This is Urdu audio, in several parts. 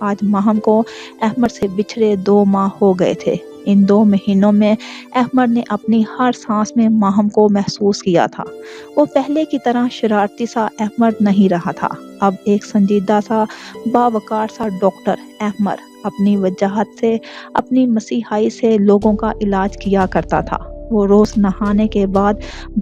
آج ماہم کو احمد سے بچھڑے 2 ماہ ہو گئے تھے۔ ان 2 مہینوں میں احمد نے اپنی ہر سانس میں ماہم کو محسوس کیا تھا۔ وہ پہلے کی طرح شرارتی سا احمد نہیں رہا تھا، اب ایک سنجیدہ سا باوقار سا ڈاکٹر احمد اپنی وجاہت سے، اپنی مسیحائی سے لوگوں کا علاج کیا کرتا تھا۔ وہ روز نہانے کے بعد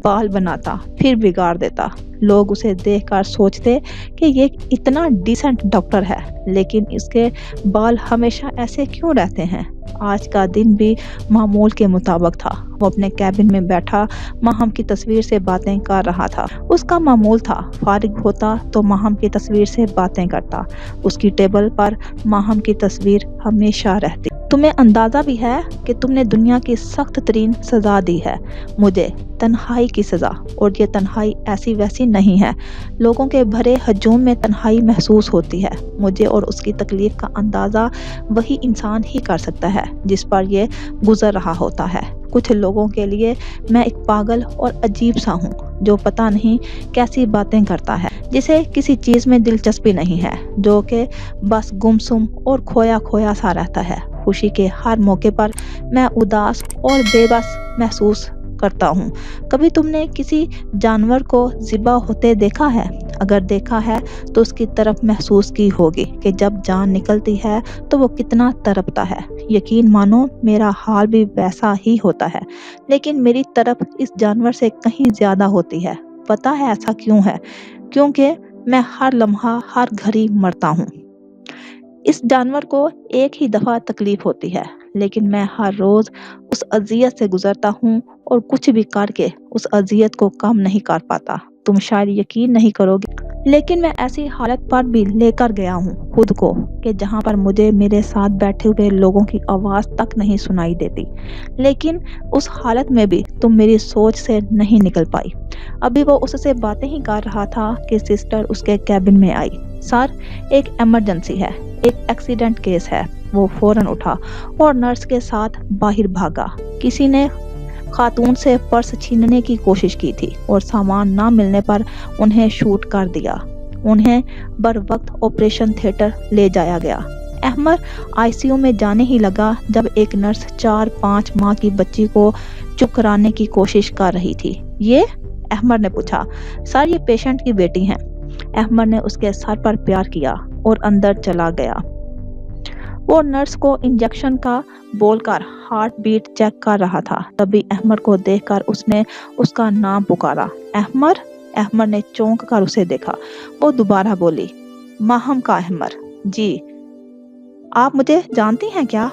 بال بناتا پھر بگاڑ دیتا۔ لوگ اسے دیکھ کر سوچتے کہ یہ اتنا ڈیسنٹ ڈاکٹر ہے، لیکن اس کے بال ہمیشہ ایسے کیوں رہتے ہیں؟ آج کا دن بھی معمول کے مطابق تھا۔ وہ اپنے کیبن میں بیٹھا ماہم کی تصویر سے باتیں کر رہا تھا۔ اس کا معمول تھا، فارغ ہوتا تو ماہم کی تصویر سے باتیں کرتا۔ اس کی ٹیبل پر ماہم کی تصویر ہمیشہ رہتی۔ تمہیں اندازہ بھی ہے کہ تم نے دنیا کی سخت ترین سزا دی ہے مجھے، تنہائی کی سزا، اور یہ تنہائی ایسی ویسی نہیں ہے۔ لوگوں کے بھرے ہجوم میں تنہائی محسوس ہوتی ہے۔ مجھے اور اس کی تکلیف کا اندازہ وہی انسان ہی کر سکتا ہے جس پر یہ گزر رہا ہوتا ہے۔ کچھ لوگوں کے لیے میں ایک پاگل اور عجیب سا ہوں جو پتہ نہیں کیسی باتیں کرتا ہے، جسے کسی چیز میں دلچسپی نہیں ہے، جو کہ بس گمسم اور کھویا کھویا سا رہتا ہے۔ خوشی کے ہر موقع پر میں اداس اور بے بس محسوس کرتا ہوں۔ کبھی تم نے کسی جانور کو ذبح ہوتے دیکھا ہے؟ اگر دیکھا ہے تو اس کی طرف محسوس کی ہوگی کہ جب جان نکلتی ہے تو وہ کتنا تڑپتا ہے۔ یقین مانو میرا حال بھی ویسا ہی ہوتا ہے، لیکن میری طرف اس جانور سے کہیں زیادہ ہوتی ہے۔ پتہ ہے ایسا کیوں ہے؟ کیونکہ میں ہر لمحہ، ہر گھڑی مرتا ہوں۔ اس جانور کو ایک ہی دفعہ تکلیف ہوتی ہے، لیکن میں ہر روز اس اذیت سے گزرتا ہوں اور کچھ بھی کر کے اس اذیت کو کم نہیں کر پاتا۔ تم شاید یقین نہیں کرو گے، لیکن میں ایسی حالت پر بھی لے کر گیا ہوں خود کو کہ جہاں پر مجھے میرے ساتھ بیٹھے ہوئے لوگوں کی آواز تک نہیں سنائی دیتی، لیکن اس حالت میں بھی تم میری سوچ سے نہیں نکل پائی۔ ابھی وہ اس سے باتیں ہی کر رہا تھا کہ سسٹر اس کے کیبن میں آئی۔ سر، ایک ایمرجنسی ہے، ایک ایکسیڈنٹ کیس ہے۔ وہ فوراً اٹھا اور نرس کے ساتھ باہر بھاگا۔ کسی نے خاتون سے پرس چھیننے کی کوشش کی تھی اور سامان نہ ملنے پر انہیں شوٹ کر دیا۔ انہیں بر وقت آپریشن تھیٹر لے جایا گیا۔ احمد آئی سی یو میں جانے ہی لگا جب ایک نرس 4-5 ماہ کی بچی کو چپ کرانے کی کوشش کر رہی تھی۔ یہ؟ احمد نے پوچھا۔ سر، یہ پیشنٹ کی بیٹی ہیں۔ احمد نے اس کے سر پر پیار کیا اور اندر چلا گیا۔ وہ نرس کو انجیکشن کا بول کر ہارٹ بیٹ چیک کر رہا تھا۔ تبھی احمد کو دیکھ کر اس نے اس کا نام پکارا۔ احمد! احمد نے چونک کر اسے دیکھا۔ وہ دوبارہ بولی، ماہم کا احمد؟ جی۔ آپ مجھے جانتی ہیں کیا؟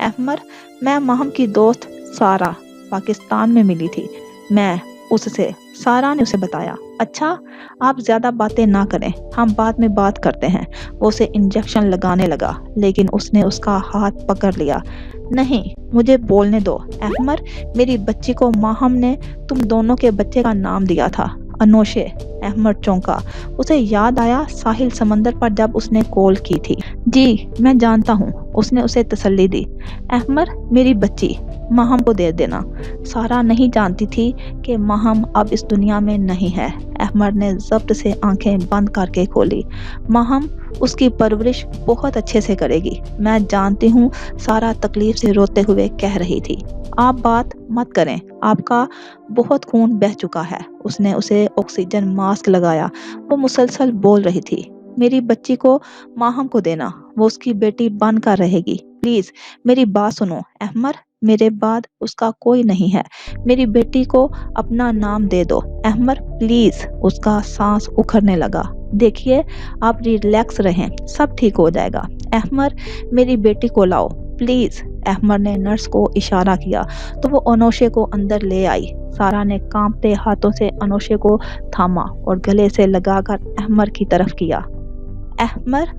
احمد، میں ماہم کی دوست سارہ پاکستان میں ملی تھی میں اس سے، سارہ نے اسے بتایا۔ اچھا، آپ زیادہ باتیں نہ کریں، ہم بعد میں بات کرتے ہیں۔ وہ اسے انجیکشن لگانے لگا، لیکن اس نے اس کا ہاتھ پکڑ لیا۔ نہیں، مجھے بولنے دو۔ احمد، میری بچی کو ماہم نے تم دونوں کے بچے کا نام دیا تھا، انوشے۔ احمد چونکا۔ اسے یاد آیا ساحل سمندر پر جب اس نے کال کی تھی۔ جی، میں جانتا ہوں، اس نے اسے تسلی دی۔ احمد، میری بچی ماہم کو دے دینا۔ سارہ نہیں جانتی تھی کہ ماہم اب اس دنیا میں نہیں ہے۔ احمد نے ضبط سے آنکھیں بند کر کے کھولی۔ ماہم اس کی پرورش بہت اچھے سے کرے گی، میں جانتی ہوں، سارہ تکلیف سے روتے ہوئے کہہ رہی تھی۔ آپ بات مت کریں، آپ کا بہت خون بہہ چکا ہے۔ اس نے اسے آکسیجن ماسک لگایا۔ وہ مسلسل بول رہی تھی، میری بچی کو ماہم کو دینا، وہ اس کی بیٹی بن کر رہے گی۔ پلیز میری بات سنو احمد، میرے بعد اس کا کوئی نہیں ہے، میری بیٹی کو اپنا نام دے دو۔ احمد پلیز۔ اس کا سانس اکھڑنے لگا۔ دیکھیے، آپ ریلیکس رہیں، سب ٹھیک ہو جائے گا۔ احمد، میری بیٹی کو لاؤ پلیز۔ احمد نے نرس کو اشارہ کیا تو وہ انوشے کو اندر لے آئی۔ سارہ نے کانپتے ہاتھوں سے انوشے کو تھاما اور گلے سے لگا کر احمد کی طرف کیا۔ احمد،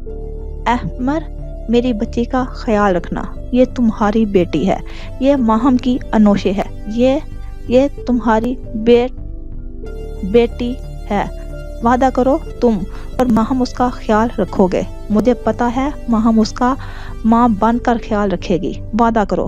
احمد، میری بچی کا خیال رکھنا، یہ تمہاری بیٹی ہے، یہ ماہم کی انوشے ہے، یہ تمہاری بیٹی ہے۔ وعدہ کرو تم اور ماہم اس کا خیال رکھو گے۔ مجھے پتا ہے ماہم اس کا ماں بن کر خیال رکھے گی، وعدہ کرو۔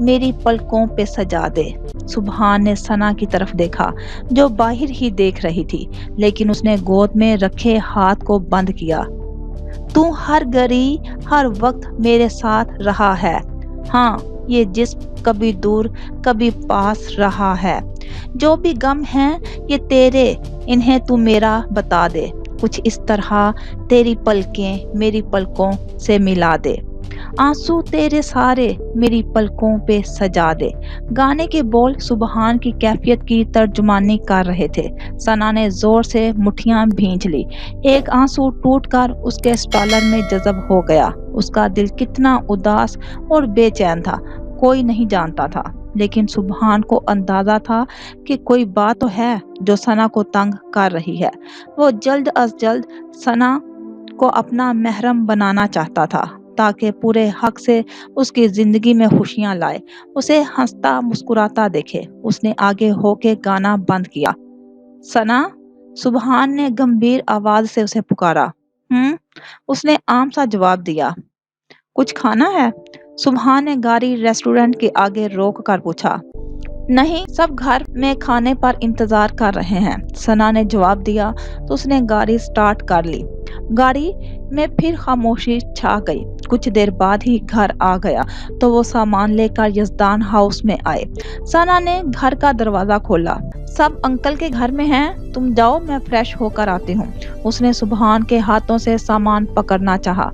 میری پلکوں پہ سجا دے۔ سبحان نے ثنا کی طرف دیکھا جو باہر ہی دیکھ رہی تھی، لیکن اس نے گود میں رکھے ہاتھ کو بند کیا۔ تو ہر گھڑی ہر وقت میرے ساتھ رہا ہے۔ ہاں، یہ جسم کبھی دور کبھی پاس رہا ہے۔ جو بھی غم ہیں یہ تیرے، انہیں تو میرا بتا دے۔ کچھ اس طرح تیری پلکیں میری پلکوں سے ملا دے۔ آنسو تیرے سارے میری پلکوں پہ سجا دے۔ گانے کے بول سبحان کی کیفیت کی ترجمانی کر رہے تھے۔ ثنا نے زور سے مٹھیاں بھینچ لی۔ ایک آنسو ٹوٹ کر اس کے اسٹالر میں جذب ہو گیا۔ اس کا دل کتنا اداس اور بے چین تھا کوئی نہیں جانتا تھا، لیکن سبحان کو اندازہ تھا کہ کوئی بات تو ہے جو ثنا کو تنگ کر رہی ہے۔ وہ جلد از جلد ثنا کو اپنا محرم بنانا چاہتا تھا تاکہ پورے حق سے اس کی زندگی میں خوشیاں لائے، اسے ہنستا مسکراتا دیکھے۔ اس نے آگے ہو کے گانا بند کیا۔ ثنا، سبحان نے گمبھیر آواز سے اسے پکارا۔ اس نے عام سا جواب دیا۔ کچھ کھانا ہے؟ سبحان نے گاڑی ریسٹورنٹ کے آگے روک کر پوچھا۔ نہیں، سب گھر میں کھانے پر انتظار کر رہے ہیں، ثنا نے جواب دیا تو اس نے گاڑی سٹارٹ کر لی۔ گاڑی میں پھر خاموشی چھا گئی۔ کچھ دیر بعد ہی گھر آ گیا تو وہ سامان لے کر یزدان ہاؤس میں آئے۔ ثنا نے گھر کا دروازہ کھولا۔ سب انکل کے گھر میں ہیں، تم جاؤ میں فریش ہو کر آتی ہوں۔ اس نے سبحان کے ہاتھوں سے سامان پکڑنا چاہا۔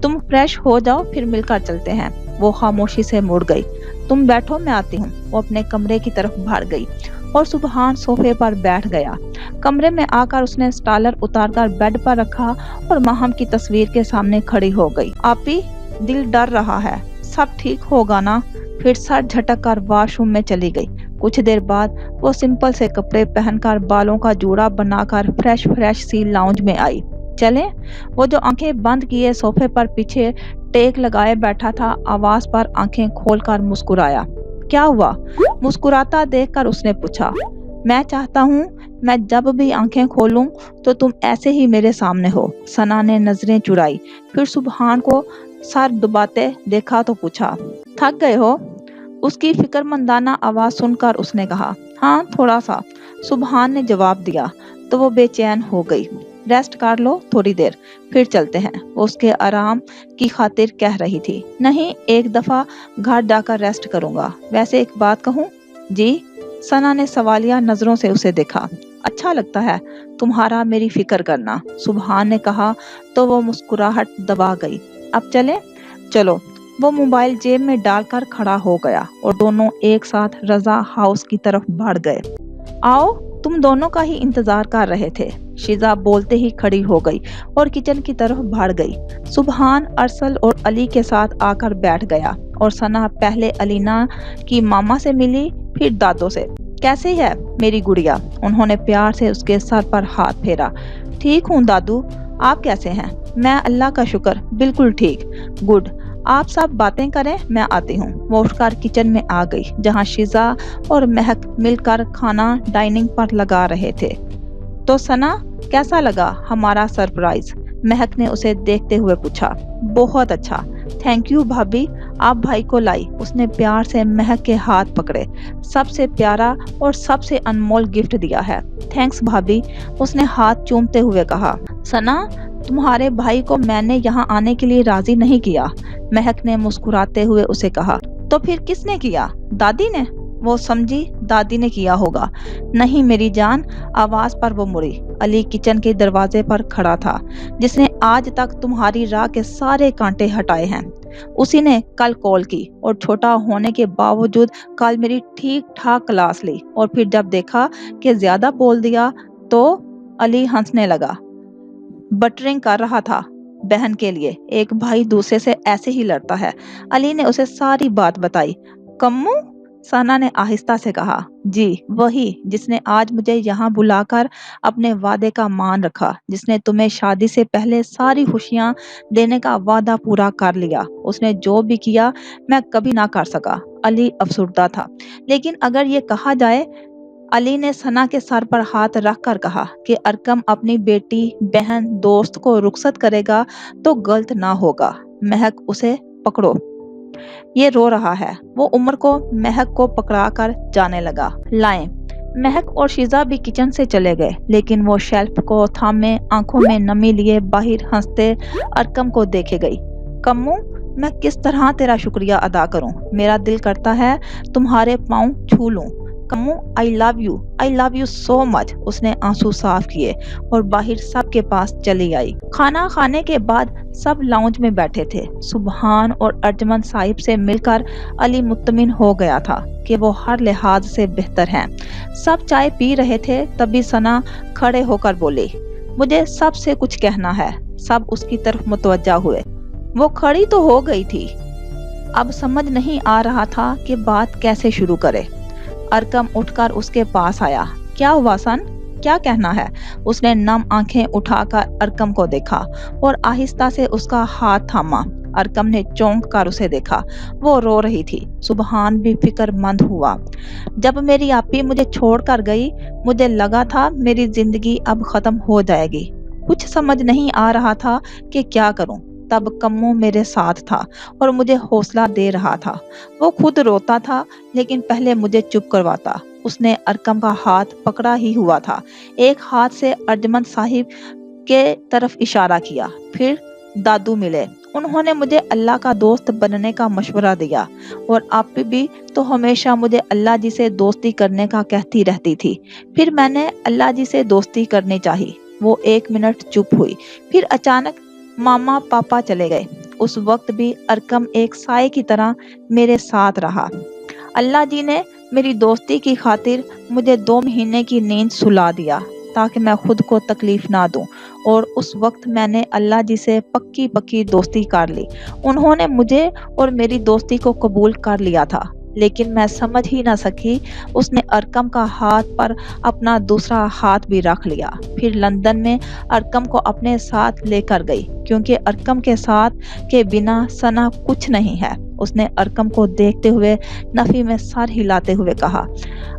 تم فریش ہو جاؤ پھر مل کر چلتے ہیں۔ وہ خاموشی سے مڑ گئی۔ تم بیٹھو میں آتی ہوں۔ وہ اپنے کمرے کی طرف بڑھ گئی اور سبحان صوفے پر بیٹھ گیا۔ کمرے میں آ کر اس نے اسٹالر اتار کر بیڈ پر رکھا اور ماہم کی تصویر کے سامنے کھڑی ہو گئی۔ آپی، دل ڈر رہا ہے، سب ٹھیک ہوگا نا؟ پھر سر جھٹک کر واش روم میں چلی گئی۔ کچھ دیر بعد وہ سمپل سے کپڑے پہن کر بالوں کا جوڑا بنا کر فریش سی لاؤنج میں آئی۔ چلیں؟ وہ جو آنکھیں بند کیے صوفے پر پیچھے ٹیک لگائے بیٹھا تھا، آواز پر آنکھیں کھول کر مسکرایا۔ کیا ہوا؟ مسکراتا دیکھ کر اس نے پوچھا۔ میں چاہتا ہوں میں جب بھی آنکھیں کھولوں تو تم ایسے ہی میرے سامنے ہو۔ ثنا نے نظریں چرائی، پھر سبحان کو سر دباتے دیکھا تو پوچھا، تھک گئے ہو؟ اس کی فکر مندانہ آواز سن کر اس نے کہا، ہاں تھوڑا سا۔ سبحان نے جواب دیا تو وہ بے چین ہو گئی۔ ریسٹ کر لو تھوڑی دیر، پھر چلتے ہیں، وہ اس کے آرام کی خاطر کہہ رہی تھی۔ نہیں، ایک دفعہ گھر جا کر ریسٹ کروں گا۔ ویسے ایک بات کہوں؟ جی؟ ثنا نے سوالیہ نظروں سے اسے دیکھا۔ اچھا لگتا ہے تمہارا میری فکر کرنا، سبحان نے کہا تو وہ مسکراہٹ دبا گئی۔ اب چلیں؟ چلو۔ وہ موبائل جیب میں ڈال کر کھڑا ہو گیا اور دونوں ایک ساتھ رضا ہاؤس کی طرف بڑھ گئے۔ آؤ، تم دونوں کا ہی انتظار کر رہے تھے۔ شیزا بولتے ہی کھڑی ہو گئی اور کچن کی طرف بڑھ گئی۔ سبحان ارسل اور علی کے ساتھ آ کر بیٹھ گیا اور ثنا پہلے علینا کی ماما سے ملی پھر دادوں سے۔ کیسی ہے میری گڑیا؟ انہوں نے پیار سے اس کے سر پر ہاتھ پھیرا۔ ٹھیک ہوں دادو، آپ کیسے ہیں؟ میں اللہ کا شکر بالکل ٹھیک۔ گڈ، آپ سب باتیں کریں، میں آتی ہوں۔ وہ اٹھ کر کچن میں آ گئی جہاں شیزا اور مہک مل کر کھانا ڈائننگ پر لگا رہے تھے۔ تو ثنا، کیسا لگا ہمارا سرپرائز؟ مہک نے اسے دیکھتے ہوئے پوچھا۔ بہت اچھا، تھینک یو بھابی، آپ بھائی کو لائی۔ اس نے پیار سے مہک کے ہاتھ پکڑے۔ سب سے پیارا اور سب سے انمول گفٹ دیا ہے۔ تھینکس بھابی، اس نے ہاتھ چومتے ہوئے کہا۔ ثنا، تمہارے بھائی کو میں نے یہاں آنے کے لیے راضی نہیں کیا، مہک نے مسکراتے ہوئے اسے کہا۔ تو پھر کس نے کیا؟ دادی نے؟ وہ سمجھی دادی نے کیا ہوگا۔ نہیں میری جان، آواز پر وہ مڑی۔ علی کچن کے دروازے پر کھڑا تھا، جس نے آج تک تمہاری راہ کے سارے کانٹے ہٹائے ہیں۔ اسی نے کل کال کی اور چھوٹا ہونے کے باوجود کل میری ٹھیک ٹھاک کلاس لی، اور پھر جب دیکھا کہ زیادہ بول دیا تو علی ہنسنے لگا۔ بٹرنگ کر رہا تھا بہن کے لیے، ایک بھائی دوسرے سے ایسے ہی لڑتا ہے۔ علی نے اسے ساری بات بتائی۔ کمو؟ ثنا نے آہستہ سے کہا۔ جی، وہی جس نے آج مجھے یہاں بلا کر اپنے وعدے کا مان رکھا، جس نے تمہیں شادی سے پہلے ساری خوشیاں دینے کا وعدہ پورا کر لیا۔ اس نے جو بھی کیا میں کبھی نہ کر سکا۔ علی افسردہ تھا۔ لیکن اگر یہ کہا جائے، علی نے ثنا کے سر پر ہاتھ رکھ کر کہا، کہ ارکم اپنی بیٹی، بہن، دوست کو رخصت کرے گا تو غلط نہ ہوگا۔ مہک، اسے پکڑو۔ یہ رو رہا ہے۔ وہ عمر کو مہک کو پکڑا کر جانے لگا۔ لائیں۔ مہک اور شیزا بھی کچن سے چلے گئے، لیکن وہ شیلف کو تھامے آنکھوں میں نمی لیے باہر ہنستے ارکم کو دیکھے گئی۔ کمو، میں کس طرح تیرا شکریہ ادا کروں؟ میرا دل کرتا ہے تمہارے پاؤں چھو لوں۔ کمو، آئی لو یو سو مچ۔ اس نے آنسو صاف کیے اور باہر سب کے پاس چلی آئی۔ کھانا کھانے کے بعد سب لاؤنج میں بیٹھے تھے۔ سبحان اور ارجمند صاحب سے مل کر علی مطمئن ہو گیا تھا کہ وہ ہر لحاظ سے بہتر ہیں۔ سب چائے پی رہے تھے، تبھی ثنا کھڑے ہو کر بولی، مجھے سب سے کچھ کہنا ہے۔ سب اس کی طرف متوجہ ہوئے۔ وہ کھڑی تو ہو گئی تھی، اب سمجھ نہیں آ رہا تھا کہ بات کیسے شروع کرے۔ ارکم اٹھ کر اس کے پاس آیا۔ کیا ہوا سن؟ کیا کہنا ہے؟ اس نے نم آنکھیں اٹھا کر ارکم کو دیکھا اور آہستہ سے اس کا ہاتھ تھاما۔ ارکم نے چونک کر اسے دیکھا، وہ رو رہی تھی۔ سبحان بھی فکر مند ہوا۔ جب میری آپی مجھے چھوڑ کر گئی، مجھے لگا تھا میری زندگی اب ختم ہو جائے گی۔ کچھ سمجھ نہیں آ رہا تھا کہ کیا کروں۔ تب کمو میرے ساتھ تھا اور مجھے حوصلہ دے رہا تھا۔ وہ خود روتا تھا لیکن پہلے مجھے چپ کرواتا۔ اس نے ارکم کا ہاتھ پکڑا ہی ہوا تھا، ایک ہاتھ سے ارجمند صاحب کے طرف اشارہ کیا۔ پھر دادو ملے، انہوں نے مجھے اللہ کا دوست بننے کا مشورہ دیا، اور آپ بھی تو ہمیشہ مجھے اللہ جی سے دوستی کرنے کا کہتی رہتی تھی۔ پھر میں نے اللہ جی سے دوستی کرنی چاہی۔ وہ 1 منٹ چپ ہوئی، پھر اچانک ماما پاپا چلے گئے۔ اس وقت بھی ارکم ایک سائے کی طرح میرے ساتھ رہا۔ اللہ جی نے میری دوستی کی خاطر مجھے 2 مہینے کی نیند سلا دیا تاکہ میں خود کو تکلیف نہ دوں، اور اس وقت میں نے اللہ جی سے پکی دوستی کر لی۔ انہوں نے مجھے اور میری دوستی کو قبول کر لیا تھا، لیکن میں سمجھ ہی نہ سکی۔ اس نے ارکم کا ہاتھ پر اپنا دوسرا ہاتھ بھی رکھ لیا۔ پھر لندن میں ارکم کو اپنے ساتھ لے کر گئی، کیونکہ ارکم کے ساتھ کے بنا ثنا کچھ نہیں ہے۔ اس نے ارکم کو دیکھتے ہوئے نفی میں سر ہلاتے ہوئے کہا۔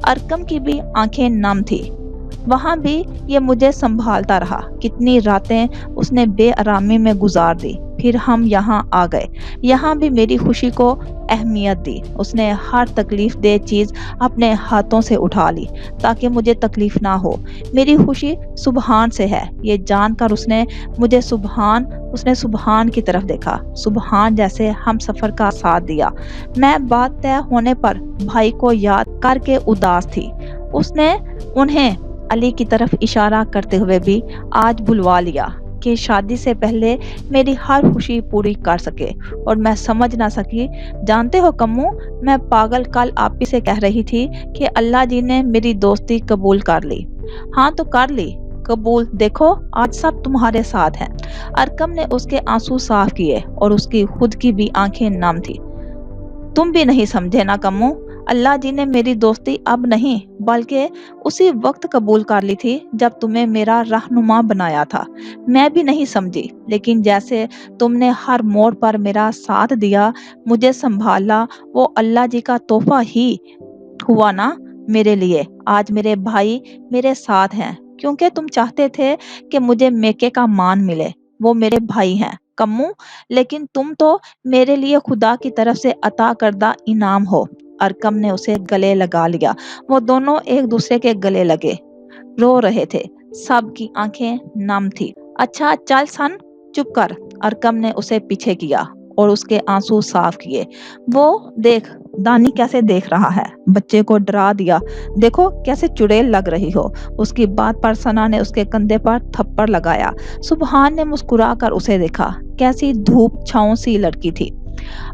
ارکم کی بھی آنکھیں نم تھی۔ وہاں بھی یہ مجھے سنبھالتا رہا۔ کتنی راتیں اس نے بے آرامی میں گزار دی۔ پھر ہم یہاں آ گئے۔ یہاں بھی میری خوشی کو اہمیت دی۔ اس نے ہر تکلیف دہ چیز اپنے ہاتھوں سے اٹھا لی تاکہ مجھے تکلیف نہ ہو۔ میری خوشی سبحان سے ہے، یہ جان کر اس نے سبحان کی طرف دیکھا۔ سبحان جیسے ہم سفر کا ساتھ دیا۔ میں بات طے ہونے پر بھائی کو یاد کر کے اداس تھی۔ اس نے انہیں علی کی طرف اشارہ کرتے ہوئے بھی آج بلوا لیا کہ شادی سے پہلے میری ہر خوشی پوری کر سکے، اور میں سمجھ نہ سکی۔ جانتے ہو کمو، میں پاگل کل آپ ہی سے کہہ رہی تھی کہ اللہ جی نے میری دوستی قبول کر لی۔ ہاں تو کر لی قبول، دیکھو آج سب تمہارے ساتھ ہیں۔ ارکم نے اس کے آنسو صاف کیے اور اس کی خود کی بھی آنکھیں نم تھی۔ تم بھی نہیں سمجھے نا کمو، اللہ جی نے میری دوستی اب نہیں بلکہ اسی وقت قبول کر لی تھی جب تمہیں میرا رہنما بنایا تھا۔ میں بھی نہیں سمجھی، لیکن جیسے تم نے ہر موڑ پر میرا ساتھ دیا، مجھے سنبھالا، وہ اللہ جی کا تحفہ ہی ہوا نا میرے لیے۔ آج میرے بھائی میرے ساتھ ہیں کیونکہ تم چاہتے تھے کہ مجھے میکے کا مان ملے۔ وہ میرے بھائی ہیں کمو، لیکن تم تو میرے لیے خدا کی طرف سے عطا کردہ انعام ہو۔ ارکم نے اسے گلے لگا لیا۔ وہ دونوں ایک دوسرے کے گلے لگے رو رہے تھے۔ سب کی آنکھیں نم تھی۔ اچھا چل سن، چپ کر۔ ارکم نے اسے پیچھے کیا اور اس کے آنسو صاف کیے۔ وہ دیکھ دانی کیسے دیکھ رہا ہے، بچے کو ڈرا دیا، دیکھو کیسے چڑیل لگ رہی ہو۔ اس کی بات پر ثنا نے اس کے کندھے پر تھپڑ لگایا۔ سبحان نے مسکرا کر اسے دیکھا، کیسی دھوپ چھاؤں سی لڑکی تھی۔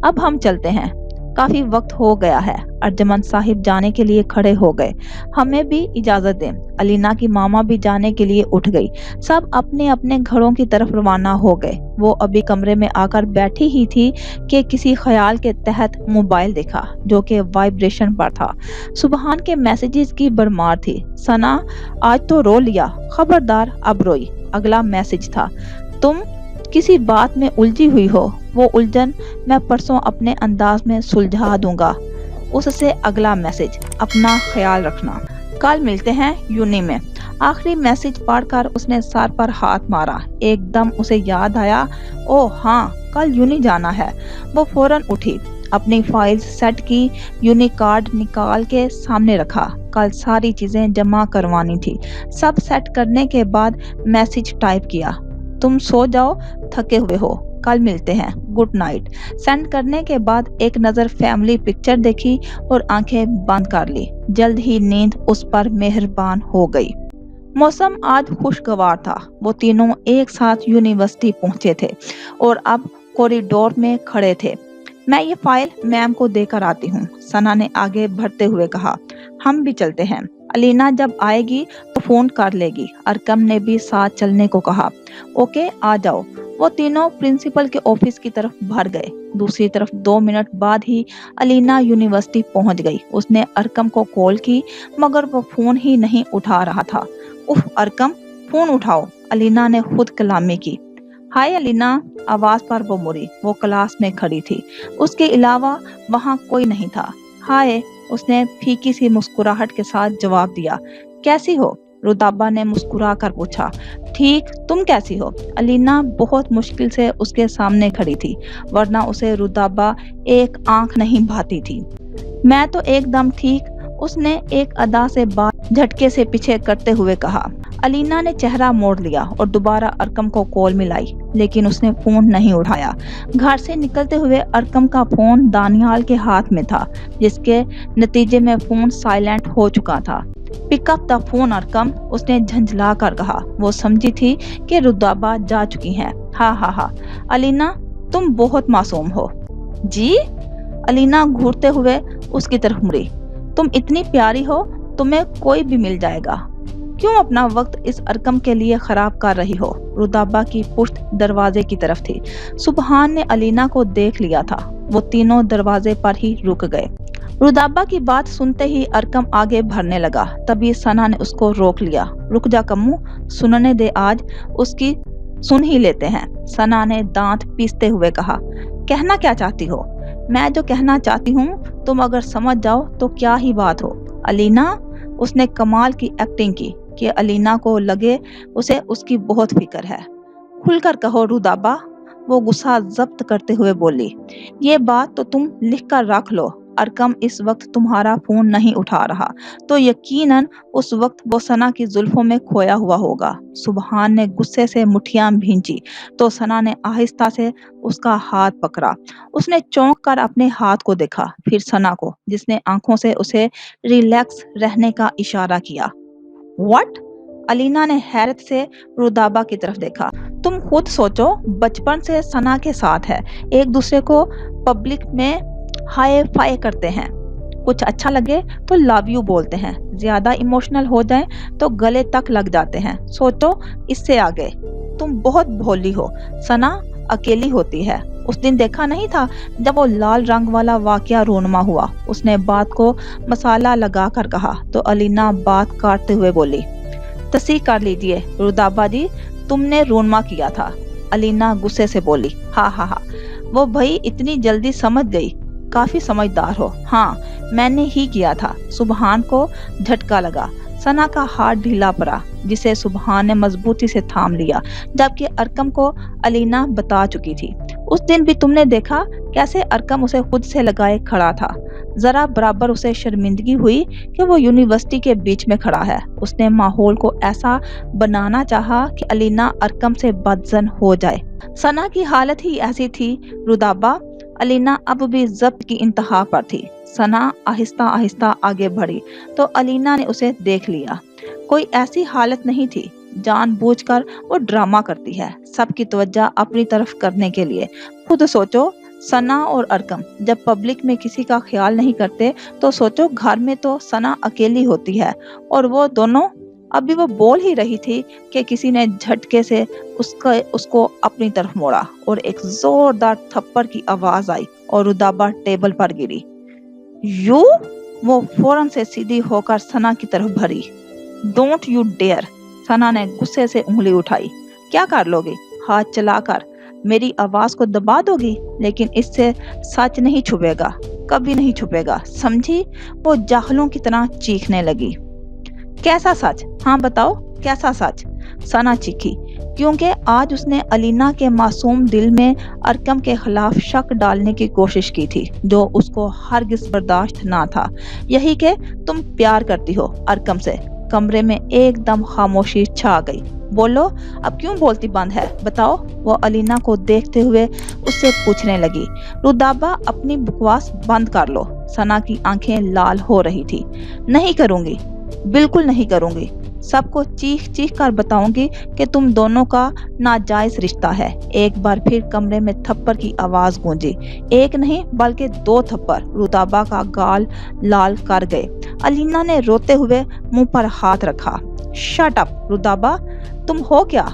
اب ہم چلتے ہیں، کافی وقت ہو گیا ہے۔ ارجمند صاحب جانے کے لیے کھڑے ہو گئے۔ ہمیں بھی اجازت دیں۔ علینا کی ماما بھی جانے کے لیے اٹھ گئی۔ سب اپنے اپنے گھروں کی طرف روانہ ہو گئے۔ وہ ابھی کمرے میں آ کر بیٹھی ہی تھی کہ کسی خیال کے تحت موبائل دیکھا جو کہ وائبریشن پر تھا۔ سبحان کے میسیجز کی بھرمار تھی۔ ثنا آج تو رو لیا، خبردار اب روئی۔ اگلا میسیج تھا، تم کسی بات میں الجھی ہوئی ہو، وہ الجھن میں پرسوں اپنے انداز میں سلجھا دوں گا۔ اس سے اگلا میسیج، اپنا خیال رکھنا، کل ملتے ہیں یونی میں۔ آخری میسیج پڑھ کر اس نے سر پر ہاتھ مارا۔ ایک دم اسے یاد آیا، او ہاں کل یونی جانا ہے۔ وہ فوراً اٹھی۔ اپنی فائلز سیٹ کی، یونیک کارڈ نکال کے سامنے رکھا۔ کل ساری چیزیں جمع کروانی تھی۔ سب سیٹ کرنے کے بعد میسج ٹائپ کیا، تم سو جاؤ، تھکے ہوئے ہو، کل ملتے ہیں، گڈ نائٹ۔ سینڈ کرنے کے بعد ایک نظر فیملی پکچر دیکھی اور آنکھیں بند کر لی۔ جلد ہی نیند اس پر مہربان ہو گئی۔ موسم آج خوشگوار تھا۔ وہ تینوں ایک ساتھ یونیورسٹی پہنچے تھے اور اب کوریڈور میں کھڑے تھے۔ میں یہ فائل میم کو دے کر آتی ہوں، ثنا نے آگے بڑھتے ہوئے کہا۔ ہم بھی چلتے ہیں، الینا جب آئے گی تو فون کر لے گی۔ ارکم نے بھی ساتھ چلنے کو کہا۔ اوکے، آ جاؤ۔ وہ تینوں پرنسپل کے آفس کی طرف بڑھ گئے۔ دوسری طرف 2 منٹ بعد ہی الینا یونیورسٹی پہنچ گئی۔ اس نے ارکم کو کال کی مگر وہ فون ہی نہیں اٹھا رہا تھا۔ اف ارکم، فون اٹھاؤ، الینا نے خود کلامی کی۔ ہائے الینا، آواز پر وہ مڑی۔ وہ کلاس میں کھڑی تھی، اس کے علاوہ وہاں کوئی نہیں تھا۔ ہائے، اس نے پھیکی سی مسکراہٹ کے ساتھ جواب دیا۔ کیسی ہو؟ رودابا نے مسکرا کر پوچھا۔ ٹھیک، تم کیسی ہو؟ الینا بہت مشکل سے اس کے سامنے کھڑی تھی، ورنہ اسے رودابا ایک آنکھ نہیں بھاتی تھی۔ میں تو ایک دم ٹھیک، اس نے ایک ادا سے بات جھٹکے سے پیچھے کرتے ہوئے کہا۔ الینا نے چہرہ موڑ لیا اور دوبارہ ارکم کو کال ملائی، لیکن اس نے فون نہیں اٹھایا۔ گھر سے نکلتے ہوئے ارکم کا فون دانیال کے ہاتھ میں تھا، جس کے نتیجے میں فون سائلنٹ ہو چکا تھا۔ پک اپ دا فون ارکم، اس نے جھنجھلا کر کہا۔ وہ سمجھی تھی کہ رودابا جا چکی ہیں۔ ہاں ہاں ہاں، الینا تم بہت معصوم ہو۔ جی؟ الینا گھورتے ہوئے اس کی طرف مڑی۔ تم اتنی پیاری ہو، تمہیں کوئی بھی مل جائے گا۔ کیوں اپنا وقت اس ارکم کے لیے خراب کر رہی ہو؟ رودابا کی پشت دروازے کی طرف تھی۔ سبحان نے الینا کو دیکھ لیا تھا۔ وہ تینوں دروازے پر ہی رک گئے۔ رودابا کی بات سنتے ہی ارکم آگے بڑھنے لگا، تبھی ثنا نے اس کو روک لیا۔ رک جا کمو، سننے دے، آج اس کی سن ہی لیتے ہیں، ثنا نے دانت پیستے ہوئے کہا۔ کہنا کیا چاہتی ہو؟ میں جو کہنا چاہتی ہوں تم اگر سمجھ جاؤ تو کیا ہی بات ہو۔ الینا، اس نے کمال کی ایکٹنگ کی کہ الینا کو لگے اسے اس کی بہت فکر ہے۔ کھل کر کہو رودابا، وہ غصہ ضبط کرتے ہوئے بولی۔ یہ بات تو تم لکھ کر رکھ لو، ارکم اس وقت تمہارا فون نہیں اٹھا رہا تو یقیناً اس وقت وہ ثنا کی زلفوں میں کھویا ہوا ہوگا۔ سبحان نے غصے سے مٹھیاں بھینچی تو ثنا نے آہستہ سے اس کا ہاتھ پکڑا۔ اس نے چونک کر اپنے ہاتھ کو دیکھا، پھر ثنا کو، جس نے آنکھوں سے اسے ریلیکس رہنے کا اشارہ کیا۔ واٹ؟ الینا نے حیرت سے رودابا کی طرف دیکھا۔ تم خود سوچو، بچپن سے ثنا کے ساتھ ہے، ایک دوسرے کو پبلک میں ہائے فائے کرتے ہیں، کچھ اچھا لگے تو لو یو بولتے ہیں، زیادہ ایموشنل ہو جائیں تو گلے تک لگ جاتے ہیں۔ سوچو اس سے آگے۔ تم بہت بھولی ہو، ثنا اکیلی ہوتی ہے۔ اس دن دیکھا نہیں تھا جب وہ لال رنگ والا واقعہ رونما ہوا؟ اس نے بات کو مسالہ لگا کر کہا تو الینا بات کاٹتے ہوئے بولی۔ تصحیح کر لیجئے رودابا جی، تم نے رونما کیا تھا، الینا غصے سے بولی۔ ہاں ہاں ہاں، وہ بھائی اتنی جلدی سمجھ گئی، کافی سمجھدار ہو۔ ہاں، میں نے ہی کیا تھا۔ سبحان کو جھٹکا لگا۔ ثنا کا ہاتھ ڈھیلا پڑا، جسے سبحان نے مضبوطی سے تھام لیا، جبکہ ارکم کو الینا بتا چکی تھی۔ اس دن بھی تم نے دیکھا کیسے ارکم اسے خود سے لگائے کھڑا تھا۔ ذرا برابر اسے شرمندگی ہوئی کہ وہ یونیورسٹی کے بیچ میں کھڑا ہے۔ اس نے ماحول کو ایسا بنانا چاہا کہ الینا ارکم سے بدظن ہو جائے۔ ثنا کی حالت ہی ایسی تھی رودابا۔ الینا اب بھی ضبط کی انتہا پر تھی۔ ثنا آہستہ آہستہ آگے بڑھی تو الینا نے اسے دیکھ لیا۔ کوئی ایسی حالت نہیں تھی، جان بوجھ کر وہ ڈرامہ کرتی ہے، سب کی توجہ اپنی طرف کرنے کے لیے۔ خود سوچو، ثنا اور ارکم جب پبلک میں کسی کا خیال نہیں کرتے تو سوچو گھر میں تو ثنا اکیلی ہوتی ہے، اور وہ دونوں، ابھی وہ بول ہی رہی تھی کہ کسی نے جھٹکے سے اس کو اپنی طرف موڑا اور ایک زوردار تھپڑ کی آواز آئی اور رودابا ٹیبل پر گری۔ یو؟ وہ فوراً سے سیدھی ہو کر ثنا کی طرف بڑھی۔ ڈونٹ یو ڈیئر، ثنا نے غصے سے انگلی اٹھائی۔ کیا کر لو گی؟ ہاتھ چلا کر میری آواز کو دبا دو گی؟ لیکن اس سے سچ نہیں چھپے گا، کبھی نہیں چھپے گا، سمجھی؟ وہ جاہلوں کی طرح چیخنے لگی۔ کیسا سچ؟ ہاں بتاؤ، کیسا سچ؟ ثنا چیخی۔ کیونکہ آج اس نے الینا کے معصوم دل میں ارکم کے خلاف شک ڈالنے کی کوشش کی تھی جو اس کو ہرگز برداشت نہ تھا، یہی کہ تم پیار کرتی ہو ارکم سے۔ کمرے میں ایک دم خاموشی چھا گئی۔ بولو، اب کیوں بولتی بند ہے، بتاؤ، وہ الینا کو دیکھتے ہوئے اس سے پوچھنے لگی۔ رودابا، اپنی بکواس بند کر لو۔ ثنا کی آنکھیں لال ہو رہی تھی۔ نہیں کروں گی، بالکل نہیں کروں گی، سب کو چیخ چیخ کر بتاؤں گی کہ تم دونوں کا ناجائز رشتہ ہے۔ ایک بار پھر کمرے میں تھپڑ کی آواز گونجی، ایک نہیں بلکہ 2 تھپڑ رودابا کا گال لال کر گئے۔ الینا نے روتے ہوئے منہ پر ہاتھ رکھا۔ شٹ اپ رودابا، تم ہو کیا،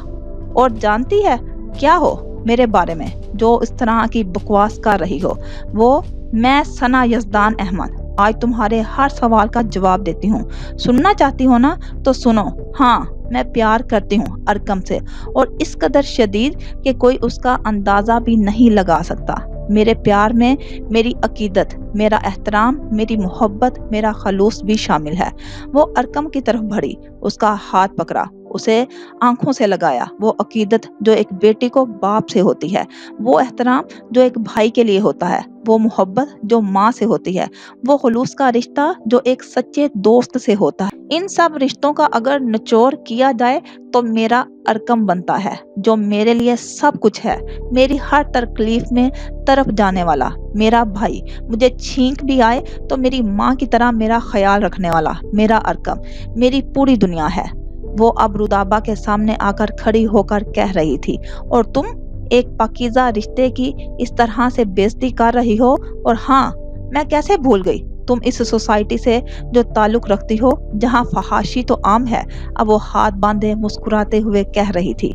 اور جانتی ہے کیا ہو میرے بارے میں جو اس طرح کی بکواس کر رہی ہو؟ وہ میں ثنا یزدان احمد آج تمہارے ہر سوال کا جواب دیتی ہوں۔ سننا چاہتی ہو نا تو سنو۔ ہاں، میں پیار کرتی ہوں ارکم سے، اور اس قدر شدید کہ کوئی اس کا اندازہ بھی نہیں لگا سکتا۔ میرے پیار میں میری عقیدت، میرا احترام، میری محبت، میرا خلوص بھی شامل ہے۔ وہ ارکم کی طرف بڑھی، اس کا ہاتھ پکڑا، اسے آنکھوں سے لگایا۔ وہ عقیدت جو ایک بیٹی کو باپ سے ہوتی ہے، وہ احترام جو ایک بھائی کے لیے ہوتا ہے، وہ محبت جو ماں سے ہوتی ہے، وہ خلوص کا رشتہ جو ایک سچے دوست سے ہوتا ہے، ان سب رشتوں کا اگر نچوڑ کیا جائے تو میرا ارکم بنتا ہے، جو میرے لیے سب کچھ ہے، میری ہر تکلیف میں طرف جانے والا، میرا بھائی، مجھے چھینک بھی آئے تو میری ماں کی طرح میرا خیال رکھنے والا، میرا ارکم میری پوری دنیا ہے۔ وہ اب رودابا کے سامنے آ کر کھڑی ہو کر کہہ رہی تھی، اور تم ایک پاکیزہ رشتے کی اس طرح سے بے عزتی کر رہی ہو؟ اور ہاں، میں کیسے بھول گئی، تم اس سوسائٹی سے جو تعلق رکھتی ہو جہاں فحاشی تو عام ہے۔ اب وہ ہاتھ باندھے مسکراتے ہوئے کہہ رہی تھی،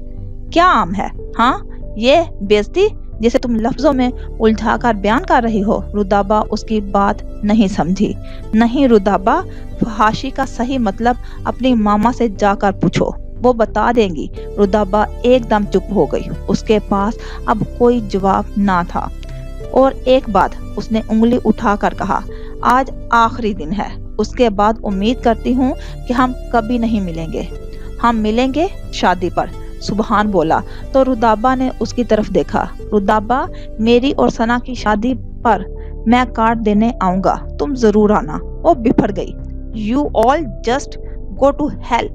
کیا عام ہے؟ ہاں، یہ بے عزتی جسے تم لفظوں میں الجھا کر بیان کر رہی ہو۔ رودابا اس کی بات نہیں سمجھی۔ نہیں رودابا، فحاشی کا صحیح مطلب اپنی ماما سے جا کر پوچھو، وہ بتا دیں گی۔ رودابا ایک دم چپ ہو گئی، اس کے پاس اب کوئی جواب نہ تھا۔ اور ایک بات، اس نے انگلی اٹھا کر کہا، آج آخری دن ہے، اس کے بعد امید کرتی ہوں کہ ہم کبھی نہیں ملیں گے۔ ہم ملیں گے شادی پر، سبحان بولا تو رودابا نے اس کی طرف دیکھا۔ رودابا، میری اور ثنا کی شادی پر میں کارڈ دینے آؤں گا، تم ضرور آنا۔ وہ بفر گئی۔ You all just go to hell.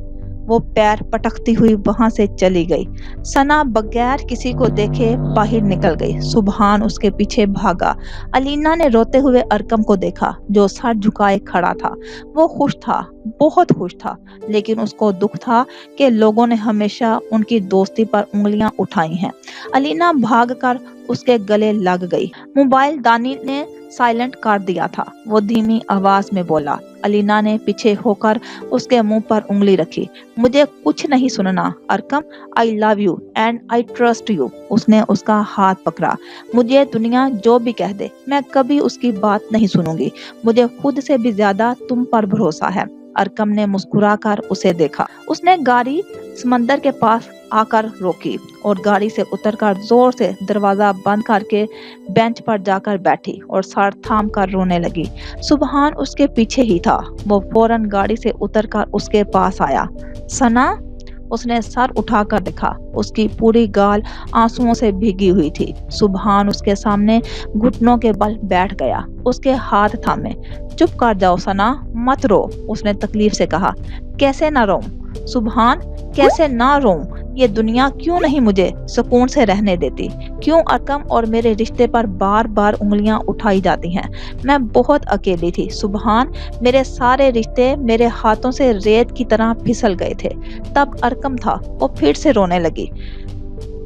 وہ پیر پٹکتی ہوئی وہاں سے چلی گئی۔ ثنا بغیر کسی کو دیکھے باہر نکل گئی۔ سبحان اس کے پیچھے بھاگا۔ الینا نے روتے ہوئے ارکم کو دیکھا جو سر جھکائے کھڑا تھا۔ وہ خوش تھا، بہت خوش تھا، لیکن اس کو دکھ تھا کہ لوگوں نے ہمیشہ ان کی دوستی پر انگلیاں اٹھائی ہیں۔ الینا بھاگ کر اس کے گلے لگ گئی۔ موبائل دانی نے سائلنٹ کر دیا تھا۔ وہ دھیمی آواز میں بولا۔ الینا نے پیچھے ہو کر اس کے منہ پر انگلی رکھی۔ مجھے کچھ نہیں سننا Arqam, I love you and I trust you۔ اس نے اس کا ہاتھ پکڑا۔ مجھے دنیا جو بھی کہہ دے، میں کبھی اس کی بات نہیں سنوں گی۔ مجھے خود سے بھی زیادہ تم پر بھروسہ ہے۔ ارکم نے مسکرا کر اسے دیکھا۔ اس نے گاڑی سمندر کے پاس آ کر روکی اور گاڑی سے اتر کر زور سے دروازہ بند کر کے بینچ پر جا کر بیٹھی اور سر تھام کر رونے لگی۔ سبحان اس کے پیچھے ہی تھا۔ وہ فوراً گاڑی سے اتر کر اس کے پاس آیا۔ ثنا، اس نے سر اٹھا کر دیکھا۔ اس کی پوری گال آنسوؤں سے بھیگی ہوئی تھی۔ سبحان اس کے سامنے گھٹنوں کے بل بیٹھ گیا، اس کے ہاتھ تھامے۔ چپ کر جاؤ ثنا، مت رو، اس نے تکلیف سے کہا۔ کیسے نہ روؤں سبحان، کیسے نہ روؤں؟ یہ دنیا کیوں نہیں مجھے سکون سے رہنے دیتی؟ کیوں ارکم اور میرے رشتے پر بار بار انگلیاں اٹھائی جاتی ہیں؟ میں بہت اکیلی تھی سبحان، میرے سارے رشتے میرے ہاتھوں سے ریت کی طرح پھسل گئے تھے۔ تب ارکم تھا۔ وہ پھر سے رونے لگی۔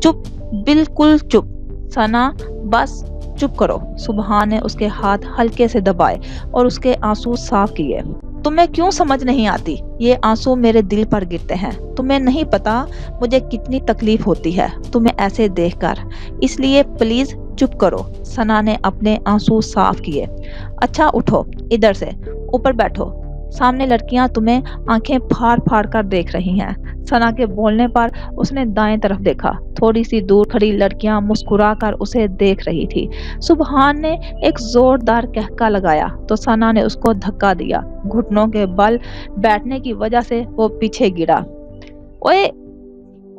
چپ، بالکل چپ ثنا، بس چپ کرو۔ سبحان نے اس کے ہاتھ ہلکے سے دبائے اور اس کے آنسو صاف کیے۔ تمہیں کیوں سمجھ نہیں آتی؟ یہ آنسو میرے دل پر گرتے ہیں۔ تمہیں نہیں پتا مجھے کتنی تکلیف ہوتی ہے تمہیں ایسے دیکھ کر، اس لیے پلیز چپ کرو۔ ثنا نے اپنے آنسو صاف کیے۔ اچھا اٹھو، ادھر سے اوپر بیٹھو، سامنے لڑکیاں تمہیں آنکھیں پھاڑ پھاڑ کر دیکھ رہی ہیں۔ ثنا کے بولنے پر اس نے دائیں طرف دیکھا۔ تھوڑی سی دور کھڑی لڑکیاں مسکرا کر اسے دیکھ رہی تھی۔ سبحان نے ایک زوردار کہکا لگایا تو ثنا نے اس کو دھکا دیا۔ گھٹنوں کے بل بیٹھنے کی وجہ سے وہ پیچھے گرا۔ اوئے،